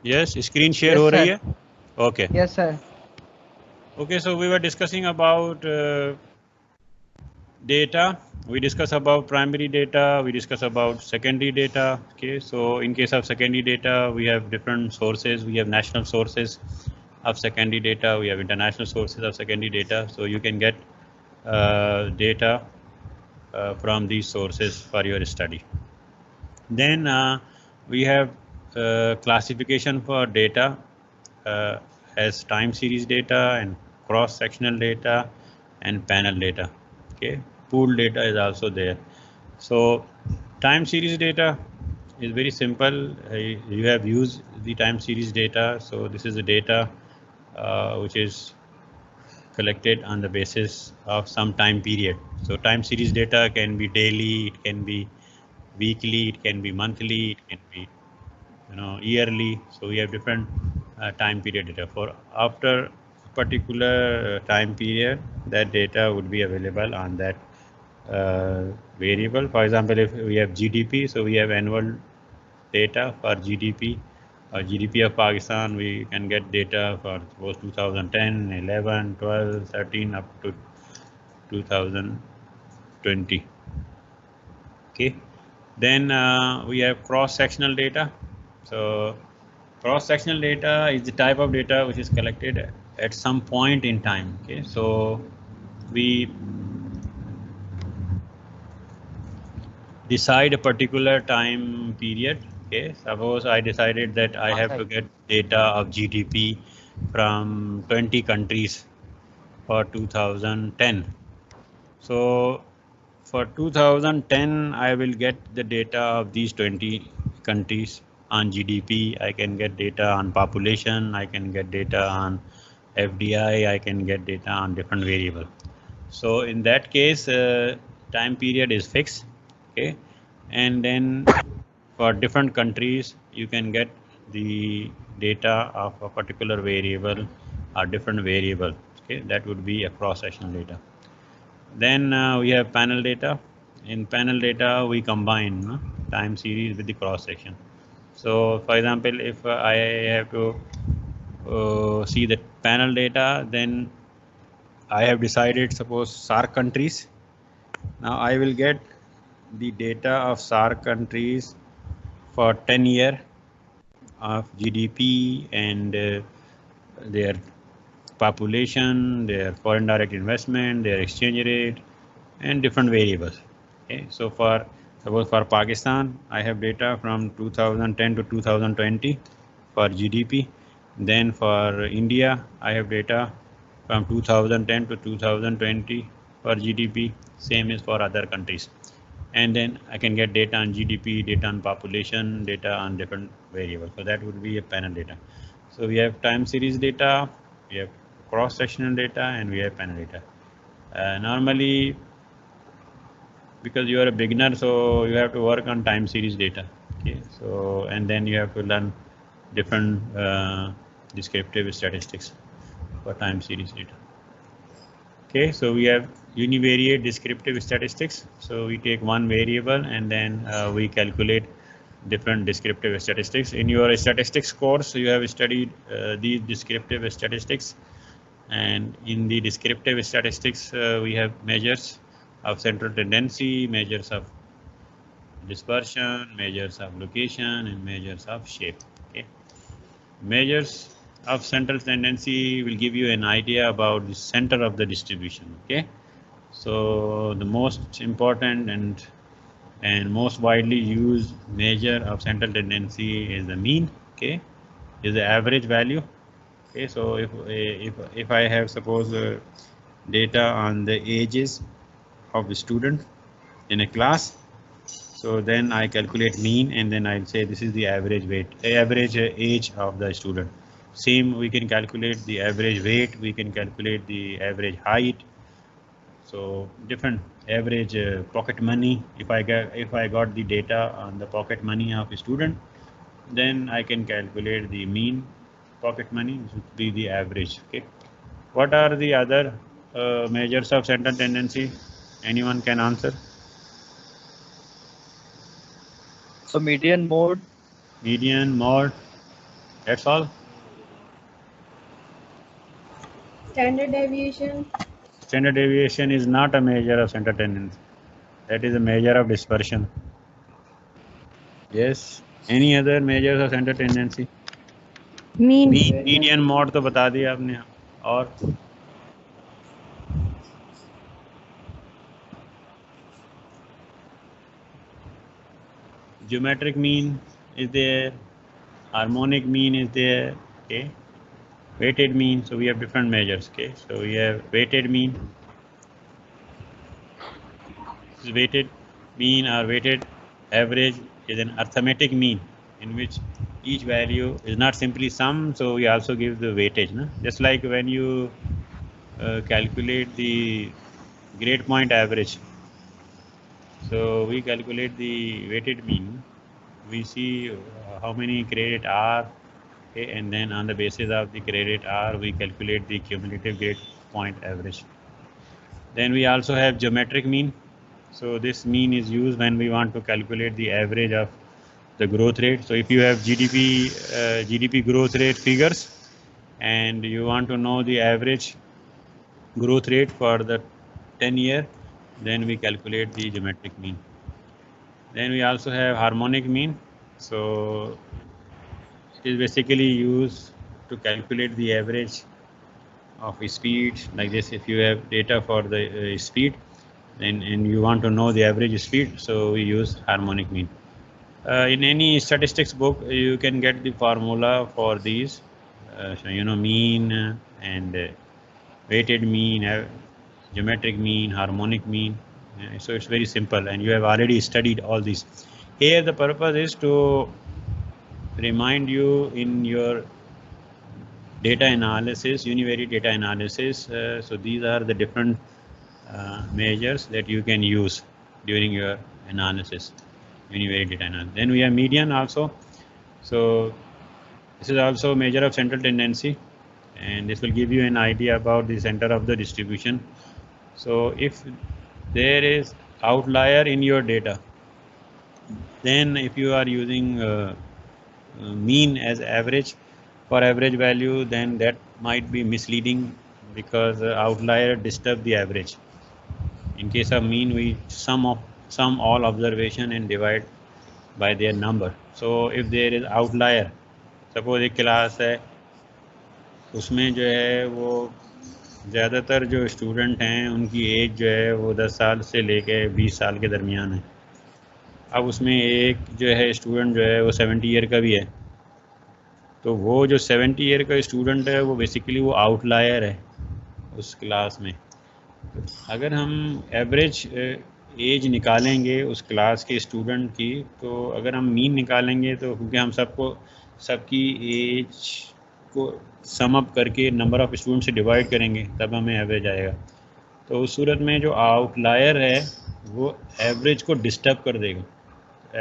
Yes, screen share Yes, हो रही sir. है? Okay. Yes, sir. Okay, so we were discussing about data. We discuss about primary data. We discuss about secondary data. Okay, so in case of secondary data, we have different sources. We have national sources of secondary data. We have international sources of secondary data. So you can get data from these sources for your study. Then we have classification for data as time series data and cross-sectional data and panel data. Okay, pool data is also there. So time series data is very simple. You have used the time series data. So this is the data which is collected on the basis of some time period. So time series data can be daily, it can be weekly, it can be monthly, it can be yearly. So we have different time period data for after a particular time period. That data would be available on that variable. For example, if we have GDP, so we have annual data for GDP or GDP of Pakistan. We can get data for suppose 2010, 11, 12, 13 up to 2020. Okay, then we have cross-sectional data. So cross-sectional data is the type of data which is collected at some point in time. Okay, so we decide a particular time period. Okay, suppose I decided that I have to get data of GDP from 20 countries for 2010. So for 2010, I will get the data of these 20 countries on GDP. I can get data on population. I can get data on FDI. I can get data on different variable. So in that case, time period is fixed. Okay, and then for different countries, you can get the data of a particular variable or different variable. Okay, that would be a cross-sectional data. Then we have panel data. In panel data, we combine time series with the cross section. So, for example, if I have to see the panel data, then I have decided, suppose SAARC countries. Now I will get the data of SAARC countries for 10 year of GDP and their population, their foreign direct investment, their exchange rate, and different variables. Okay, so for suppose for Pakistan, I have data from 2010 to 2020 for GDP. Then for India, I have data from 2010 to 2020 for GDP. Same is for other countries. And then I can get data on GDP, data on population, data on different variables. So that would be a panel data. So we have time series data, we have cross-sectional data, and we have panel data. Normally, because you are a beginner, so you have to work on time series data. Okay, so and then you have to learn different descriptive statistics for time series data. Okay, so we have univariate descriptive statistics. So we take one variable and then we calculate different descriptive statistics. In your statistics course, you have studied these descriptive statistics, and in the descriptive statistics, we have measures of central tendency, measures of dispersion, measures of location, and measures of shape. Okay, measures of central tendency will give you an idea about the center of the distribution. Okay, so the most important and most widely used measure of central tendency is the mean. Okay, is the average value. Okay, so if I have suppose data on the ages of the student in a class, so then I calculate mean and then I'll say this is the average age of the student. Same, we can calculate the average weight, we can calculate the average height. So different average pocket money. If I got the data on the pocket money of a student, then I can calculate the mean pocket money, which would be the average. Okay. What are the other measures of central tendency? Anyone can answer? So median mode. Median, mode. That's all. Standard deviation. Standard deviation is not a measure of center tendency. That is a measure of dispersion. Yes. Any other measures of center tendency? Mean median mode तो बता दिया आपने. और geometric mean is there, harmonic mean is there, okay, weighted mean. So we have different measures. Okay, so we have weighted mean. This weighted mean or weighted average is an arithmetic mean in which each value is not simply sum, so we also give the weightage, no? Just like when you calculate the grade point average. So we calculate the weighted mean. We see how many credit are, okay, and then on the basis of the credit R, we calculate the cumulative grade point average. Then we also have geometric mean. So this mean is used when we want to calculate the average of the growth rate. So if you have GDP growth rate figures and you want to know the average growth rate for the 10-year, then we calculate the geometric mean. Then we also have harmonic mean. So it is basically used to calculate the average of speed. Like this, if you have data for the speed and you want to know the average speed, so we use harmonic mean. In any statistics book, you can get the formula for these. So you know, mean and weighted mean, geometric mean, harmonic mean. So it's very simple, and you have already studied all these. Here the purpose is to remind you in your data analysis, univariate data analysis. So these are the different measures that you can use during your analysis, univariate data analysis. Then we have median also. So this is also a measure of central tendency, and this will give you an idea about the center of the distribution. So if there is outlier in your data, then if you are using mean as average for average value, then that might be misleading because outlier disturb the average. In case of mean, we sum all observation and divide by their number. So if there is outlier, suppose एक class है, उसमें जो है वो ज़्यादातर जो student हैं उनकी एज जो है वो 10 साल से लेके 20 साल के दरमियान है. अब उसमें एक जो है स्टूडेंट जो है वो 70 ईयर का भी है. तो वो जो 70 ईयर का स्टूडेंट है वो बेसिकली वो आउटलायर है उस क्लास में. अगर हम एवरेज एज निकालेंगे उस क्लास के स्टूडेंट की, तो अगर हम मीन निकालेंगे तो क्योंकि हम सबकी एज को सम अप करके नंबर ऑफ स्टूडेंट से डिवाइड करेंगे तब हमें एवरेज आएगा. तो उस सूरत में जो आउटलायर है वो एवरेज को डिस्टर्ब कर देगा.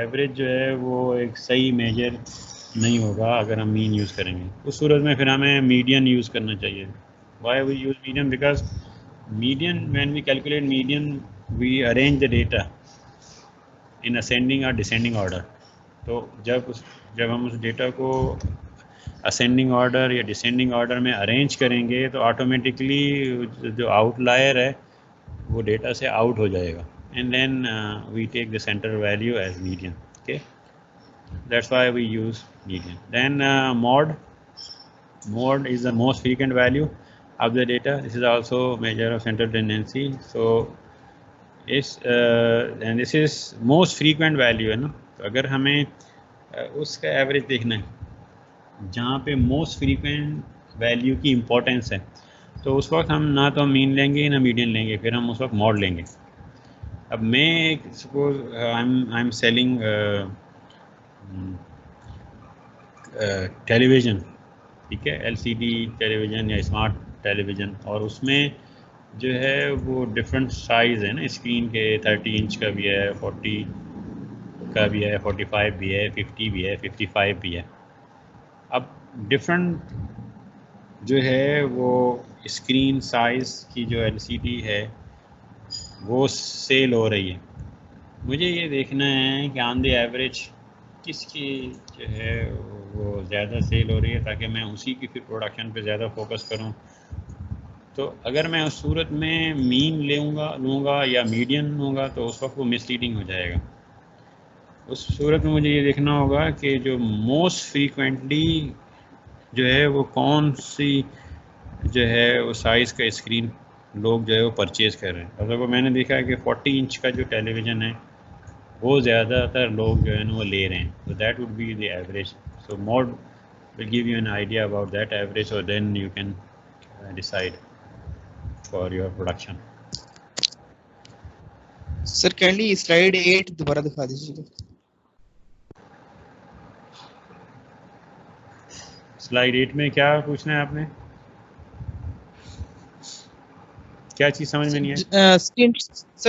एवरेज जो है वो एक सही मेजर नहीं होगा अगर हम मीन यूज़ करेंगे. उस सूरत में फिर हमें मीडियन यूज़ करना चाहिए. Why we use median? Because median, when we calculate median, we arrange the data in ascending or descending order. तो जब हम उस डेटा को ascending order या descending order में अरेंज करेंगे तो ऑटोमेटिकली जो आउटलायर है वो डेटा से आउट हो जाएगा. And then we take the centre value as median. Okay, that's why we use median. Then mode is the most frequent value of the data. This is also measure of central tendency. So and this is most frequent value है ना. तो अगर हमें उसका average देखना है जहाँ पे मोस्ट फ्रीक्वेंट वैल्यू की इम्पोर्टेंस है, तो उस वक्त हम ना तो मीन लेंगे ना मीडियन लेंगे, फिर हम उस वक्त मॉड लेंगे. अब मैं एक suppose I am selling television, ठीक है, LCD टेलीविज़न या स्मार्ट टेलीविज़न, और उसमें जो है वो डिफरेंट साइज़ है ना स्क्रीन के. 30 इंच का भी है, 40 का भी है, 45 भी है, 50 भी है, 55 भी है. अब डिफरेंट जो है वो स्क्रीन साइज़ की जो LCD है वो सेल हो रही है. मुझे ये देखना है कि ऑन द एवरेज किसकी जो है वो ज़्यादा सेल हो रही है, ताकि मैं उसी की फिर प्रोडक्शन पे ज़्यादा फोकस करूं। तो अगर मैं उस सूरत में मीन लूँगा या मीडियन लूँगा तो उस वक्त वो मिसलीडिंग हो जाएगा। उस सूरत में मुझे ये देखना होगा कि जो मोस्ट फ्रीक्वेंटली जो है वो कौन सी जो है वो साइज़ का स्क्रीन लोग जो है वो परचेज़ कर रहे हैं। अगर वो मैंने देखा है कि 40 इंच का जो टेलीविज़न है वो ज़्यादातर लोग जो है ना वो ले रहे हैं, तो that would be the average. So mode will give you an idea about that average, or then you can decide for your production. Sir kindly slide 8 दोबारा दिखा दीजिएगा। स्लाइड 8 में क्या पूछना है आपने? क्या चीज़ समझ में नहीं है?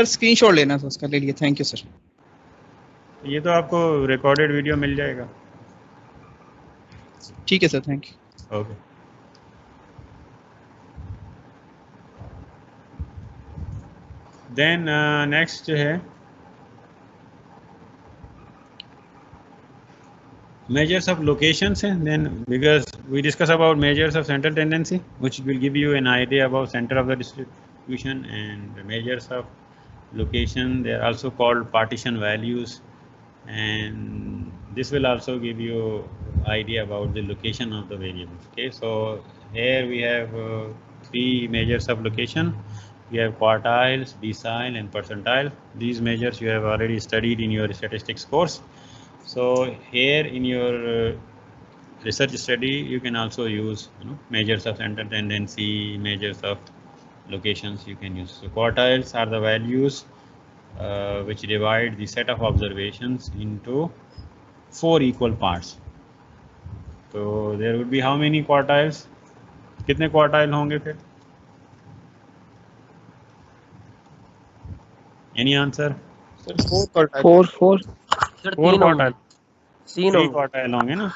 स्क्रीनशॉट लेना था उसका, ले लिया। Thank you sir. ये तो आपको रिकॉर्डेड वीडियो मिल जाएगा। ठीक है sir, thank you. Okay. Then next जो है measures of locations, and then because we discuss about measures of central tendency, which will give you an idea about center of the distribution, and measures of location, they are also called partition values, and this will also give you idea about the location of the variables. Okay, so here we have 3 measures of location. We have quartiles, decile, and percentile. These measures you have already studied in your statistics course. So here in your research study you can also use measures of central tendency, measures of locations you can use. So quartiles are the values which divide the set of observations into 4 equal parts. So there would be how many quartiles? कितने quartile होंगे फिर? Any answer? Sir 4 quartile। 4 4 quartile, 3 quartile होंगे ना।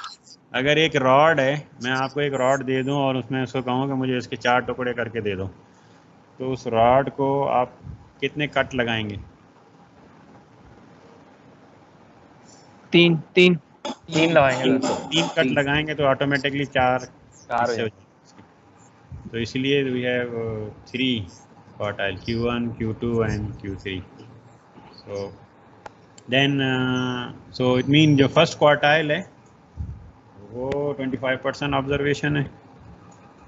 अगर एक rod है, मैं आपको एक रॉड दे दूं और उसमें उसको कहूँ कि मुझे इसके 4 टुकड़े करके दे दो, तो उस रॉड को आप कितने कट लगाएंगे? 3 लगाएंगे। 3 कट लगाएंगे तो ऑटोमेटिकली 4 हिस्से हो जाएंगे। तो इसलिए we have 3 quartile, Q1, Q2 and Q3. So then so it mean जो फर्स्ट क्वार्टाइल है वो 25% ऑब्जर्वेशन है,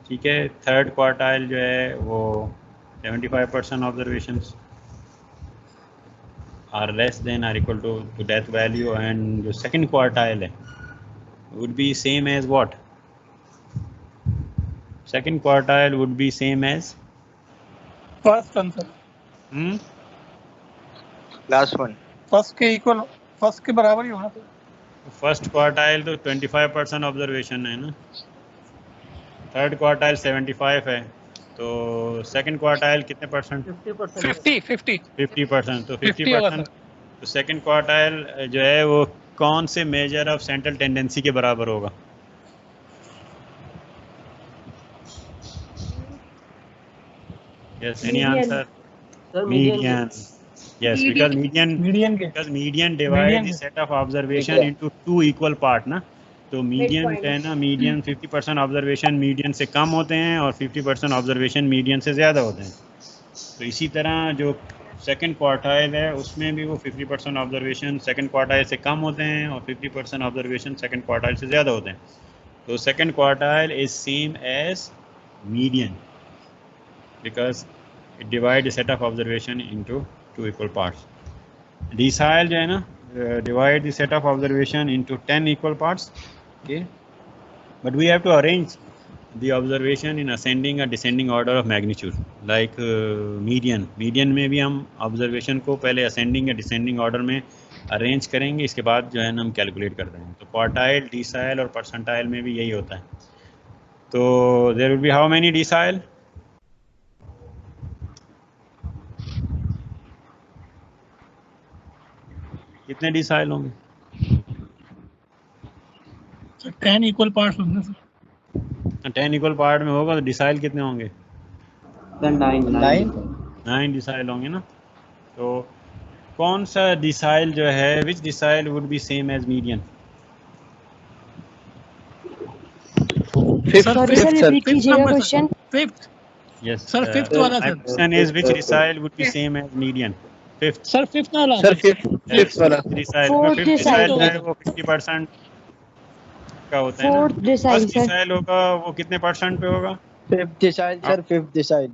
ठीक है। थर्ड क्वार्टाइल जो है वो 75% observations are less than or equal to that value, and जो सेकंड क्वार्टाइल है would be same as what? Second quartile would be same as first answer. Last one first के equal, first के बराबर ही होना चाहिए। फर्स्ट क्वार्टाइल तो 25% observation है ना, थर्ड क्वार्टाइल 75 है, तो सेकंड क्वार्टाइल कितने परसेंट? 50%। तो 50%, तो सेकंड क्वार्टाइल जो है वो कौन से मेजर ऑफ सेंट्रल टेंडेंसी के बराबर होगा? Yes, any answer? Sir, median. Yes, because median divide the set of observation into 2 equal part ना, तो मीडियन जो है ना, मीडियन 50% ऑब्जर्वेशन मीडियन से कम होते हैं और 50% ऑब्जर्वेशन मीडियन से ज़्यादा होते हैं। तो इसी तरह जो सेकंड क्वार्टाइल है उसमें भी वो 50% ऑब्जर्वेशन सेकंड क्वार्टाइल से कम होते हैं और 50% ऑब्जर्वेशन सेकंड क्वार्टाइल से ज़्यादा होते हैं। तो second quartile is same as median because it divides the set of observation into 2 equal parts. Decile जो है ना, divide the set of observation into 10 equal parts. Okay, but we have to arrange the observation in ascending or descending order of magnitude. Like median में भी हम observation को पहले ascending या descending order में arrange करेंगे, इसके बाद जो है ना हम calculate करते हैं। तो quartile, decile और percentile में भी यही होता है। तो there will be how many decile? कितने डिसाइल होंगे? 10 इक्वल पार्ट्स होंगे सर। 10 इक्वल पार्ट में होगा तो डिसाइल कितने होंगे? 9 डिसाइल होंगे ना। तो कौन सा डिसाइल जो है, which decile would be same as median? Sorry sir, repeat कीजिएगा question. Fifth Yes. Sir, fifth वाला, My sir. question is which decile would be same as median? Fifth. Sir fifth वाला सर फिफ्थ वाला Decile. Fourth Fifth decile. decile जो है वो 50% का होता है ना. Fourth decile, First sir. decile होगा वो कितने परसेंट पे होगा? Fifth decile sir, fifth decile.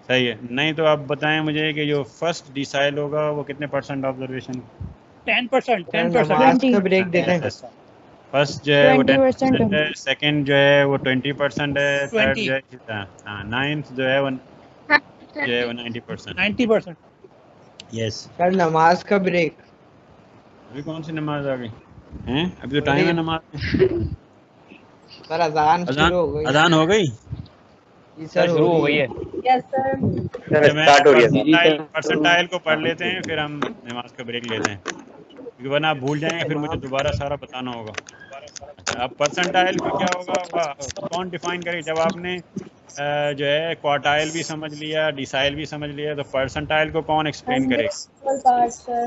सही है. नहीं तो आप बताएं मुझे कि जो फर्स्ट डिसाइल होगा वो कितने परसेंट ऑब्जर्वेशन? 10%. नमाज का ब्रेक देते हैं। फर्स्ट जो है वो 20% 10% है, सेकंड जो है वो 20% है, थर्ड 20. जो है नाइन्थ जो है वो 90%. 90%. यस. सर नमाज का ब्रेक। अभी कौन सी नमाज आ गई हैं? अभी तो टाइम है नमाज में. सर अजान शुरू हो गई। अजान हो गई. जी सर, शुरू हो गई है। Yes sir. स्टार्ट हो रही है। परसेंटाइल को पढ़ लेते हैं फिर हम नमाज का ब्रेक लेते हैं, क्योंकि वरना आप भूल जाएंगे फिर मुझे दोबारा सारा बताना होगा. अच्छा, अब परसेंटाइल का क्या होगा, कौन डिफाइन करे? जब आपने जो है क्वार्टाइल भी समझ लिया, डिसाइल भी समझ लिया, तो परसेंटाइल को कौन एक्सप्लेन करेगा? Equal parts sir.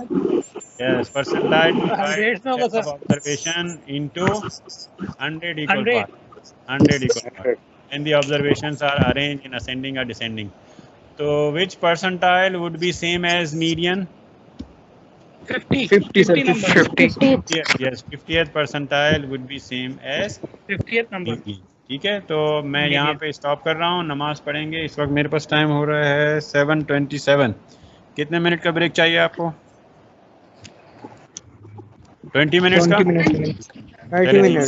Yes, percentile Hundreds में होगा, sir. Observation into 100 equal 100. parts. 100 equal parts. And the observations are arranged in ascending or descending. So which percentile would be same as median? 50 sir. 50 Yes, 50th percentile would be same as 50th number. median. ठीक है, तो मैं यहाँ पे stop कर रहा हूँ, नमाज पढ़ेंगे. इस वक्त मेरे पास टाइम हो रहा है 7:27. कितने मिनट का ब्रेक चाहिए आपको? 20 मिनट्स का. 20 मिनट. 30 मिनट।